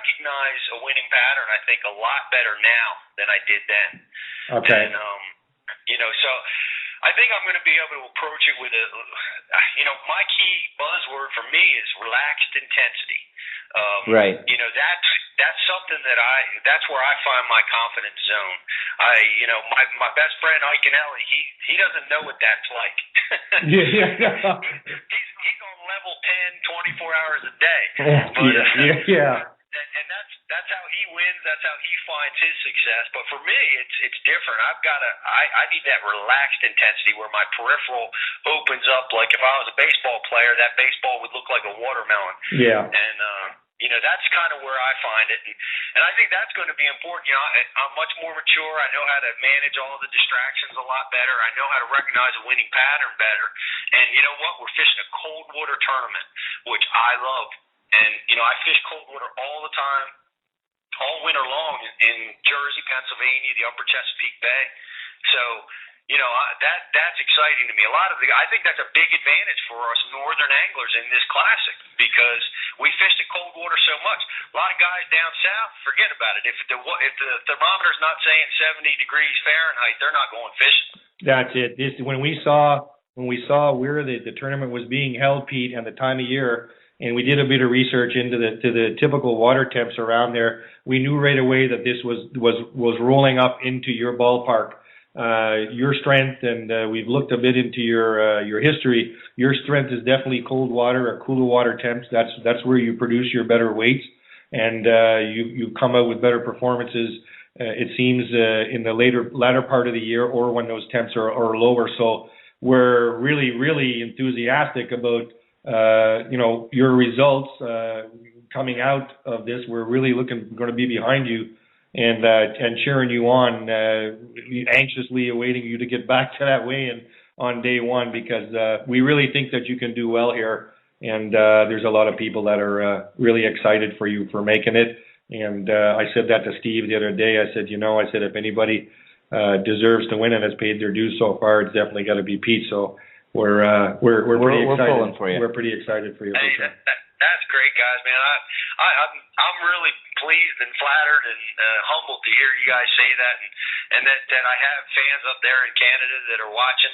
recognize a winning pattern, I think, a lot better now than I did then. Okay. And, so I think I'm going to be able to approach it with my key buzzword for me is relaxed intensity. Right. That's something that's where I find my confidence zone. My best friend Ike Anelli, he doesn't know what that's like. Yeah. He's on level 10, 24 hours a day. Yeah. And that's how he wins. That's how he finds his success. But for me, it's different. I need that relaxed intensity where my peripheral opens up. Like if I was a baseball player, that baseball would look like a watermelon. Yeah. And that's kind of where I find it. And I think that's going to be important. I'm much more mature. I know how to manage all of the distractions a lot better. I know how to recognize a winning pattern better. And you know what? We're fishing a cold water tournament, which I love. And, I fish cold water all the time, all winter long in Jersey, Pennsylvania, the upper Chesapeake Bay. So, that's exciting to me. I think that's a big advantage for us northern anglers in this classic because we fish the cold water so much. A lot of guys down south, forget about it. If the thermometer's not saying 70 degrees Fahrenheit, they're not going fishing. That's it. When we saw where the tournament was being held, Pete, and the time of year, and we did a bit of research into the typical water temps around there, we knew right away that this was rolling up into your ballpark. Your strength, and we've looked a bit into your history. Your strength is definitely cold water or cooler water temps. That's where you produce your better weights, and you come out with better performances. It seems in the latter part of the year, or when those temps are lower. So we're really, really enthusiastic about your results coming out of this. We're really going to be behind you and cheering you on, anxiously awaiting you to get back to that weigh-in on day one, because we really think that you can do well here, and there's a lot of people that are really excited for you for making it. And I said that to Steve the other day. I said, if anybody deserves to win and has paid their dues so far, it's definitely got to be Pete. So we're pretty excited. We're pulling for you. We're pretty excited for you. Hey, that's great, guys, man. I'm really pleased and flattered and humbled to hear you guys say that, and that I have fans up there in Canada that are watching.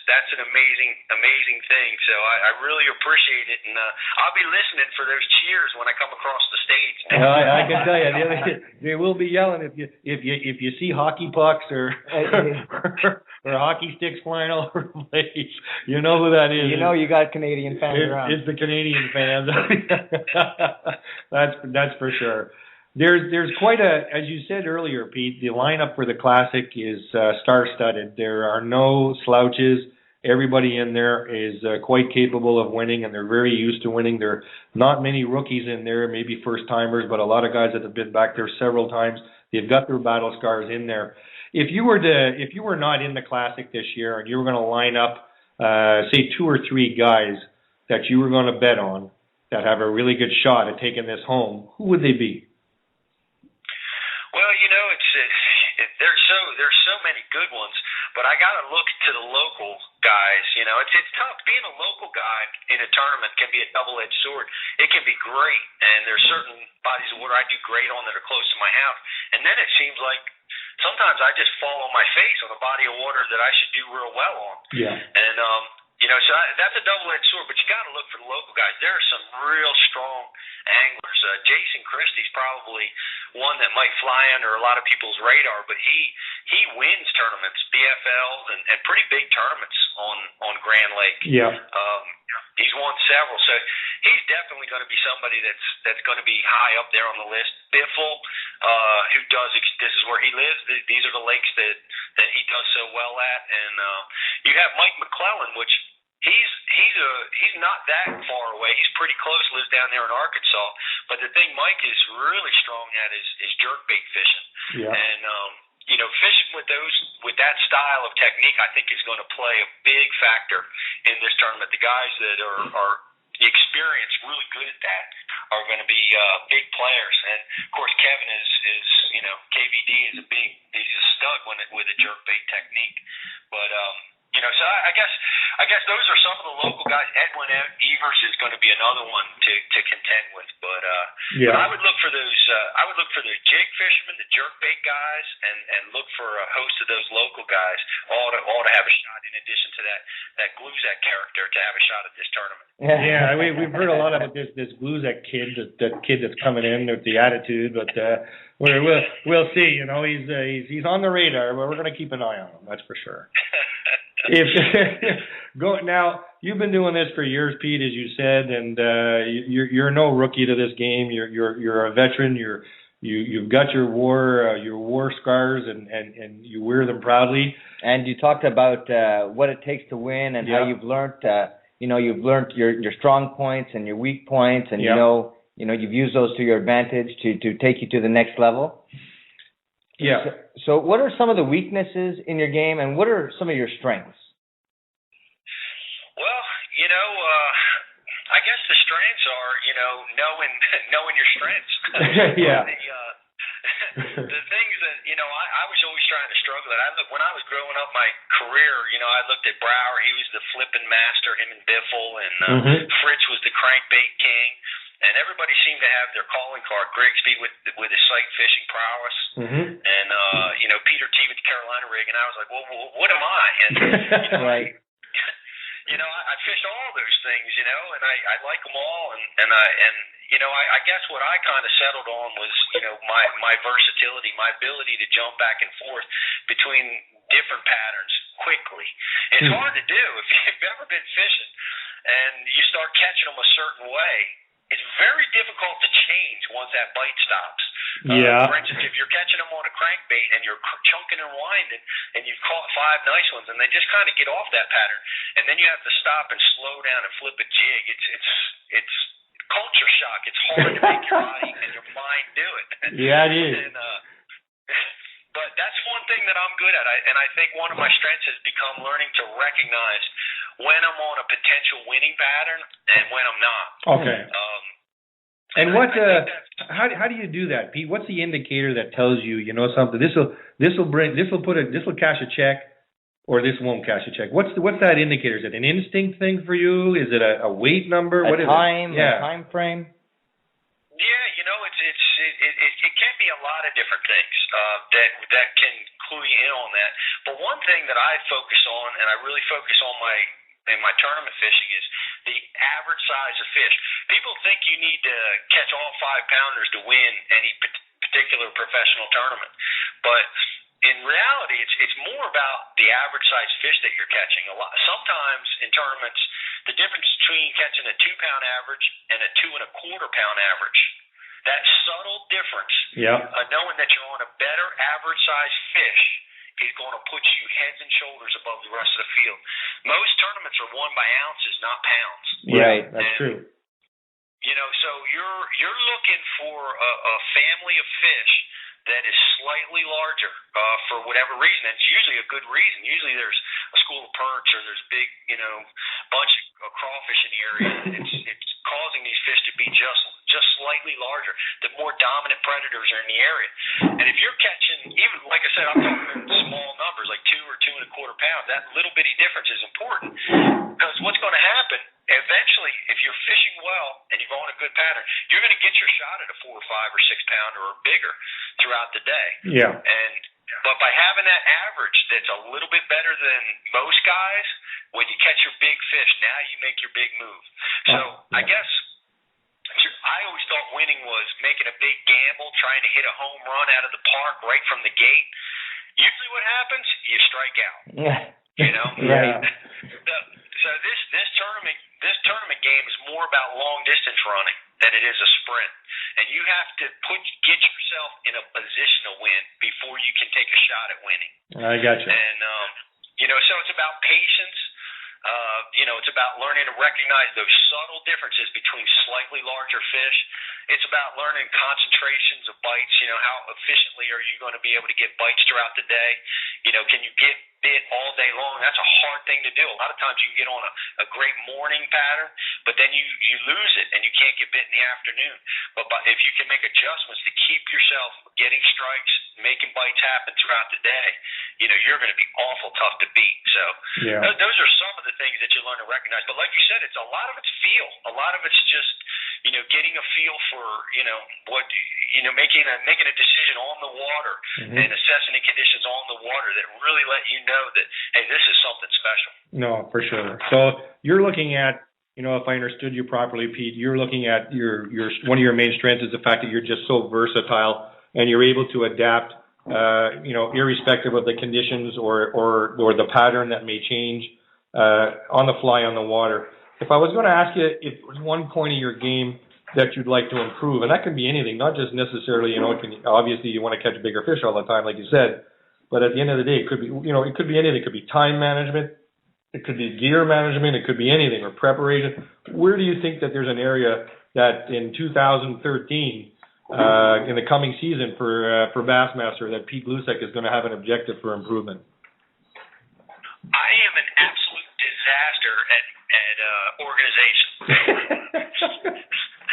That's an amazing thing. So I really appreciate it, and I'll be listening for those cheers when I come across the stage. I can tell you, they will be yelling if you see hockey pucks or hockey sticks flying all over the place. You know who that is. You got Canadian fans around. It's the Canadian fans. That's for sure. There's quite as you said earlier, Pete, the lineup for the Classic is star-studded. There are no slouches. Everybody in there is quite capable of winning, and they're very used to winning. There are not many rookies in there, maybe first-timers, but a lot of guys that have been back there several times. They've got their battle scars in there. If you were not in the Classic this year and you were going to line up, say, 2 or 3 guys that you were going to bet on that have a really good shot at taking this home, who would they be? Well, there's so many good ones, but I got to look to the local guys. It's tough. Being a local guy in a tournament can be a double-edged sword. It can be great, and there's certain bodies of water I do great on that are close to my house, and then it seems like sometimes I just fall on my face on a body of water that I should do real well on. Yeah. And so that's a double-edged sword, but you got to look for the local guys. There are some real strong anglers. Jason Christie's probably one that might fly under a lot of people's radar, but he wins tournaments, BFLs, and pretty big tournaments on Grand Lake. Yeah. He's won several, so he's definitely going to be somebody that's going to be high up there on the list. Biffle, who does this is where he lives. These are the lakes that he does so well at, and you have Mike McClellan, which he's not that far away. He's pretty close. Lives down there in Arkansas. But the thing Mike is really strong at is jerkbait fishing. Yeah. And fishing with that style of technique, I think is going to play a big factor in this tournament. The guys that are experienced, really good at that, are going to be big players. And of course, Kevin is KVD is he's a stud with a jerkbait technique. But So I guess those are some of the local guys. Edwin Evers is going to be another one to contend with, but I would look for those. I would look for the jig fishermen, the jerkbait guys, and look for a host of those local guys all to have a shot. In addition to that Gluszek character to have a shot at this tournament. Yeah, we've heard a lot about this Gluszek kid, that kid that's coming in with the attitude, but we'll see. He's on the radar, but we're going to keep an eye on him. That's for sure. Now, you've been doing this for years, Pete, as you said, and you're no rookie to this game. You're a veteran. You've got your war scars, and you wear them proudly. And you talked about what it takes to win, and how you've learned. You've learned your strong points and your weak points, and you've used those to your advantage to take you to the next level. Yeah. So what are some of the weaknesses in your game, and what are some of your strengths? Well, I guess the strengths are, knowing your strengths. Yeah. The things that, I was always trying to struggle at. When I was growing up my career, I looked at Brower. He was the flipping master, him and Biffle, and Fritz was the crankbait king. And everybody seemed to have their calling card. Grigsby with his sight fishing prowess, and Peter T with the Carolina rig. And I was like, well, what am I? And right. I fished all those things, and I like them all. And I guess what I kind of settled on was, my versatility, my ability to jump back and forth between different patterns quickly. It's hard to do if you've ever been fishing and you start catching them a certain way. It's very difficult to change once that bite stops. For instance, if you're catching them on a crankbait and you're chunking and winding and you've caught 5 nice ones and they just kind of get off that pattern, and then you have to stop and slow down and flip a jig. It's culture shock. It's hard to make your body and your mind do it. Yeah, it is. But that's one thing that I'm good at, and I think one of my strengths has become learning to recognize when I'm on a potential winning pattern and when I'm not. Okay. And how do you do that, Pete? What's the indicator that tells you, something? This will cash a check, or this won't cash a check? What's that indicator? Is it an instinct thing for you? Is it a weight number? A what is it? A time frame? Yeah, it can be a lot of different things that can clue you in on that. But one thing that I focus on, and I really focus on in my tournament fishing, is the average size of fish. People think you need to catch all 5-pounders to win any particular professional tournament, but in reality, it's more about the average size fish that you're catching. Sometimes in tournaments, the difference between catching a 2-pound average and a 2.25-pound average, that subtle difference, knowing that you're on a better average size fish, is going to put you heads and shoulders above the rest of the field. Most tournaments are won by ounces, not pounds. Right, that's true. So you're looking for a family of fish that is slightly larger for whatever reason. And it's usually a good reason. Usually there's a school of perch, or there's big, bunch of crawfish in the area. It's causing these fish to be just slightly larger. The more dominant predators are in the area. And if you're catching, even like I said, I'm talking small numbers, like 2 or 2.25 pounds. That little bitty difference is important, because what's going to happen eventually, if you're fishing well and you're on a good pattern, you're going to get your shot at a 4 or 5 or 6 pounder or bigger throughout the day. Yeah. But by having that average that's a little bit better than most guys, when you catch your big fish, now you make your big move. So I guess I always thought winning was making a big gamble, trying to hit a home run out of the park right from the gate. Usually what happens, you strike out. Right. So this tournament game is more about long distance running than it is a sprint, and you have to get yourself in a position to win before you can take a shot at winning. I got you. And so it's about patience. It's about learning to recognize those subtle differences between slightly larger fish. It's about learning concentrations of bites. How efficiently are you going to be able to get bites throughout the day? Can you get bit all day long. That's a hard thing to do. A lot of times you can get on a great morning pattern, but then you lose it and you can't get bit in the afternoon. But if you can make adjustments to keep yourself getting strikes, making bites happen throughout the day, you're going to be awful tough to beat. So those are some of the things that you learn to recognize. But like you said, it's a lot of it's feel. A lot of it's just getting a feel for what making a decision on the water and assessing the conditions on the water that really let you know that, hey, this is something special. No, for sure. So you're looking at, if I understood you properly, Pete, you're looking at your one of your main strengths is the fact that you're just so versatile and you're able to adapt, irrespective of the conditions or the pattern that may change on the fly on the water. If I was going to ask you if there's one point of your game that you'd like to improve, and that could be anything, not just necessarily, obviously you want to catch bigger fish all the time, like you said, but at the end of the day, it could be, it could be anything. It could be time management, it could be gear management, it could be anything, or preparation. Where do you think that there's an area that in 2013, in the coming season for Bassmaster, that Pete Gluszek is going to have an objective for improvement? I am an absolute disaster at organization.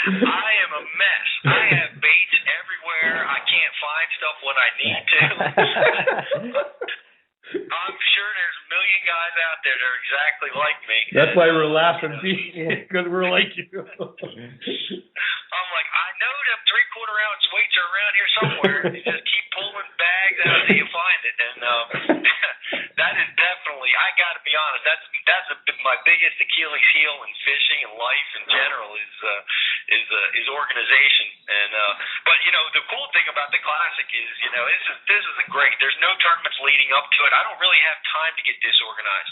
I am a mess. I have baits everywhere. I can't find stuff when I need to. I'm sure there's a million guys out there that are exactly like me. That's why we're laughing, Pete, because we're like you. I'm like, I know them 3/4 ounce weights are around here somewhere. You just keep pulling bags out until you find it. And that is definitely, I got to be honest, that's my biggest Achilles heel in fishing and life in general is organization. And but the cool thing about the Classic is this is a great. There's no tournaments leading up to it. I don't really have time to get disorganized.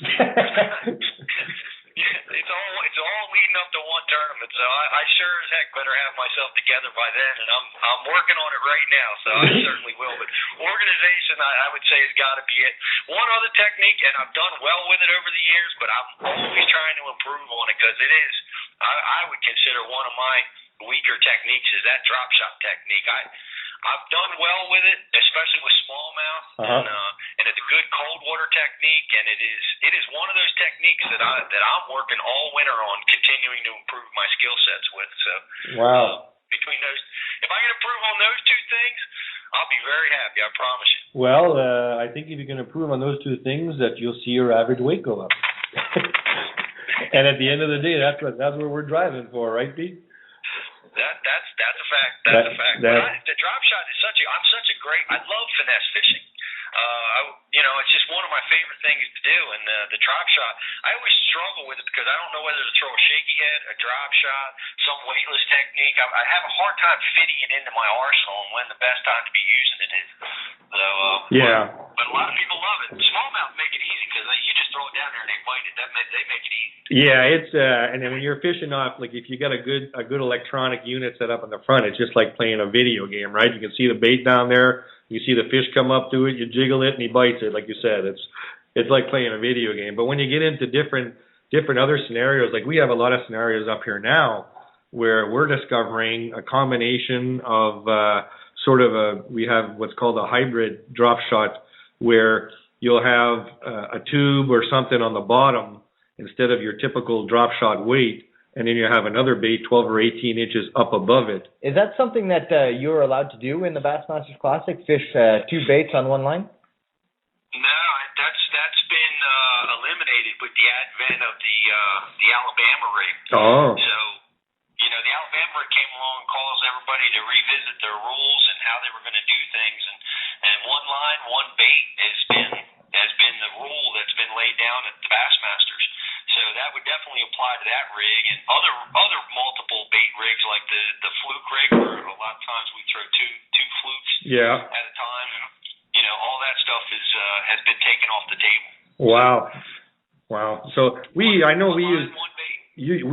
It's all leading up to one tournament, so I sure as heck better have myself together by then, and I'm working on it right now, so I certainly will. But organization, I would say, has got to be it. One other technique, and I've done well with it over the years, but I'm always trying to improve on it because it is, I would consider one of my weaker techniques is that drop shot technique. I've done well with it, especially with smallmouth, and it's a good cold water technique, and it is one of those techniques that I'm working all winter on, continuing to improve my skill sets with. So, between those, if I can improve on those two things, I'll be very happy. I promise you. Well, I think if you can improve on those two things, that you'll see your average weight go up. And at the end of the day, that's what we're driving for, right, Pete? That's a fact. That's a fact. The drop shot is I'm such a great. I love finesse fishing. It's just one of my favorite things to do. And the drop shot, I always struggle with it because I don't know whether to throw a shaky head, a drop shot, some weightless technique. I have a hard time fitting it into my arsenal and when the best time to be using it is. So but a lot of people love it. Smallmouth make it easy because you just throw it down there and they bite it. They make it easy. Yeah, it's and then when you're fishing off, like if you got a good electronic unit set up in the front, it's just like playing a video game, right? You can see the bait down there, you see the fish come up to it, you jiggle it, and he bites it. Like you said, it's like playing a video game. But when you get into different other scenarios, like we have a lot of scenarios up here now where we're discovering a combination of we have what's called a hybrid drop shot, where you'll have a tube or something on the bottom instead of your typical drop shot weight, and then you have another bait 12 or 18 inches up above it. Is that something that you're allowed to do in the Bassmaster Classic, fish two baits on one line? No, that's been eliminated with the advent of the Alabama rig. Oh. So, the Alabama rig came along and caused everybody to revisit their rules and how they were going to do things, and one line, one bait has been the rule that's been laid down at the Bassmasters. So that would definitely apply to that rig and other multiple bait rigs like the fluke rig, where a lot of times we throw two flukes at a time. All that stuff has been taken off the table. Wow. So we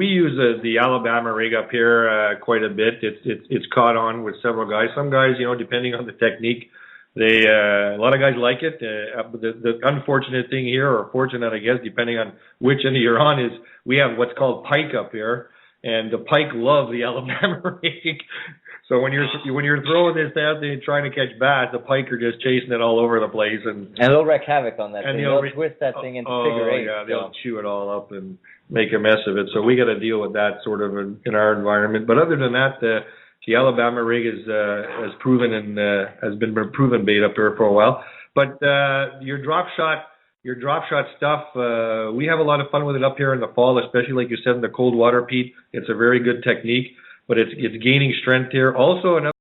use the Alabama rig up here quite a bit. It's caught on with several guys. Some guys, depending on the technique, a lot of guys like it. The unfortunate thing here, or fortunate, I guess, depending on which end you're on, is we have what's called pike up here, and the pike love the Alabama rig. So when you're throwing this out there and trying to catch bass, the pike are just chasing it all over the place, and they'll wreak havoc on that and thing. They'll twist that thing into figure eight. Yeah, they'll chew it all up and make a mess of it. So we got to deal with that sort of in our environment. But other than that, the Alabama rig has proven and has been proven bait up there for a while. But your drop shot stuff, we have a lot of fun with it up here in the fall, especially like you said in the cold water, Pete. It's a very good technique, but it's gaining strength here. Also, another